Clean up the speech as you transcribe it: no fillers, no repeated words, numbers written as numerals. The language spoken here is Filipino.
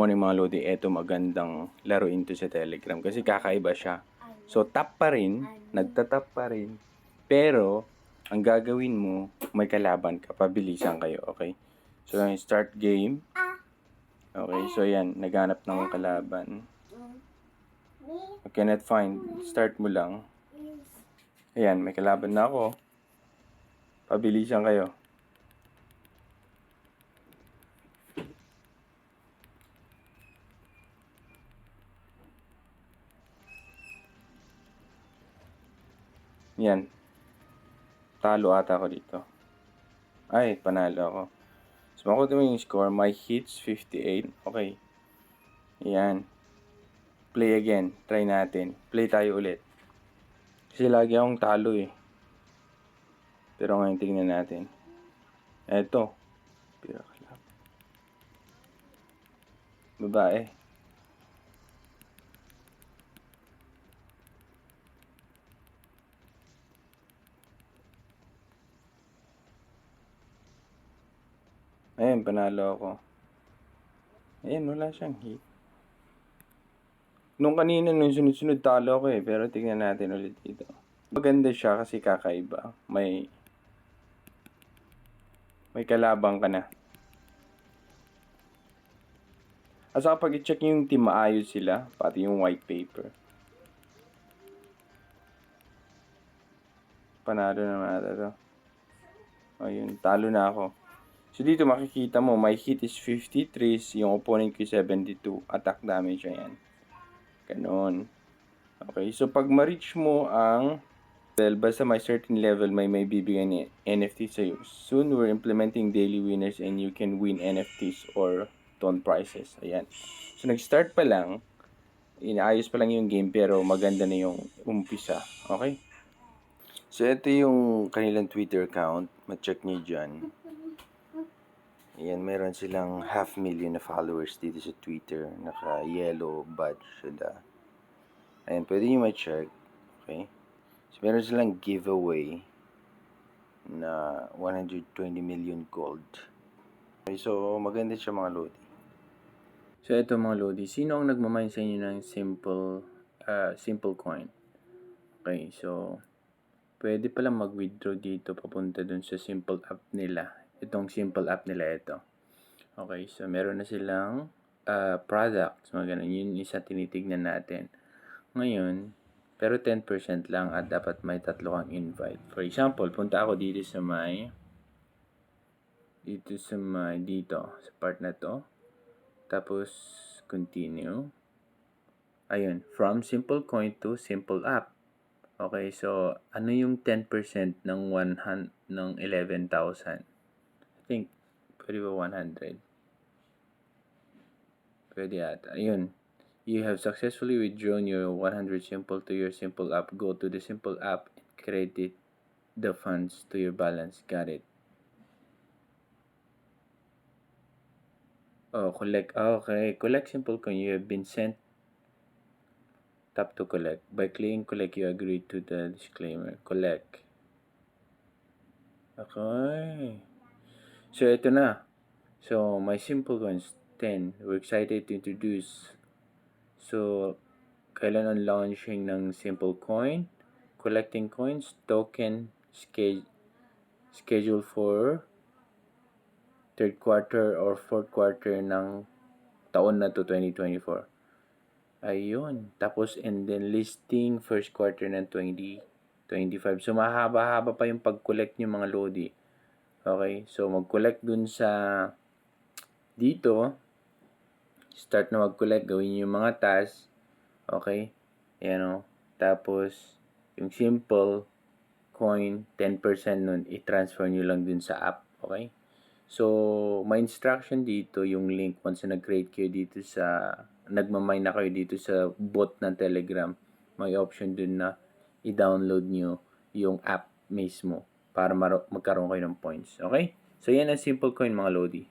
Morning mga Lodi, eto magandang laruin to sa Telegram kasi kakaiba siya. So tap pa rin, nagtatap pa rin, pero ang gagawin mo, may kalaban ka, pabilisan kayo, okay? So start game. Okay, so yan, naghanap ng kalaban. I cannot find, start mo lang. Ayan, may kalaban na ako. Pabilisan kayo. Yan, talo ata ako dito. Ay, panalo ako. So, makuha mo yung score. My hits, 58. Okay. Ayan. Play again. Try natin. Play tayo ulit. Kasi lagi akong talo eh. Pero ngayon tingnan natin. Eto. Pira ka lang. Babae. Ayan, panalo ako. Ayan, wala siyang hit. Nung kanina, nung sunod-sunod talo ako eh. Pero tingnan natin ulit dito. Maganda siya kasi kakaiba. May kalabang ka na. At saka pag i-check yung team, maayos sila. Pati yung white paper. Panalo naman ata to. Ayun, talo na ako. So dito makikita mo, my hit is 53, yung opponent ko 72. Attack damage yan. Ganon. Okay, so pag ma-reach mo ang basta may certain level, may bibigyan ni NFT sa'yo. Soon, we're implementing daily winners and you can win NFTs or ton prizes. Ayan. So nag-start pa lang, inaayos pa lang yung game pero maganda na yung umpisa. Okay? So ito yung kanilang Twitter account. Ma-check nyo dyan. Ayan, meron silang 500,000 na followers dito sa Twitter. Naka-yellow badge sila. Ayan, pwede nyo ma-check. Okay? So, meron silang giveaway na 120 million gold. Okay, so maganda siya mga Lodi. So, ito mga Lodi. Sino ang nagmamine sa inyo ng simple coin? Okay, so pwede palang mag-withdraw dito papunta dun sa simple app nila. Itong simple app nila ito. Okay, so meron na silang products, mga ganun. Yun isa tinitignan natin. Ngayon, pero 10% lang at dapat may 3 kang invite. For example, punta ako dito sa sa part na to. Tapos, continue. Ayun, from simple coin to simple app. Okay, so ano yung 10% ng 11,000? I think, pwede ba 100? Pwede ata. Ayun. You have successfully withdrawn your 100 simple to your simple app. Go to the simple app and credit the funds to your balance. Got it. Oh, collect. Okay. Collect simple coin. You have been sent. Tap to collect. By clicking collect, you agree to the disclaimer. Collect. Okay. So, ito na. So, my simple coins 10. We're excited to introduce. So, kailan ang launching ng simple coin? Collecting coins, token, schedule for third quarter or fourth quarter ng taon na to 2024. Ayun. Tapos, and then listing first quarter ng 2025. So, mahaba-haba pa yung pag-collect nyo mga Lodi. Okay? So, mag-collect dun sa dito. Start na mag-collect. Gawin nyo yung mga tasks. Okay? Ayan o. Tapos, yung simple coin, 10% nun, i-transfer nyo lang dun sa app. Okay? So, may instruction dito, yung link once na nag-create kayo dito sa, nagmamine na kayo dito sa bot ng Telegram, may option dun na i-download nyo yung app mismo para magkaroon kayo ng points. Okay? So, yan ang simple coin mga Lodi.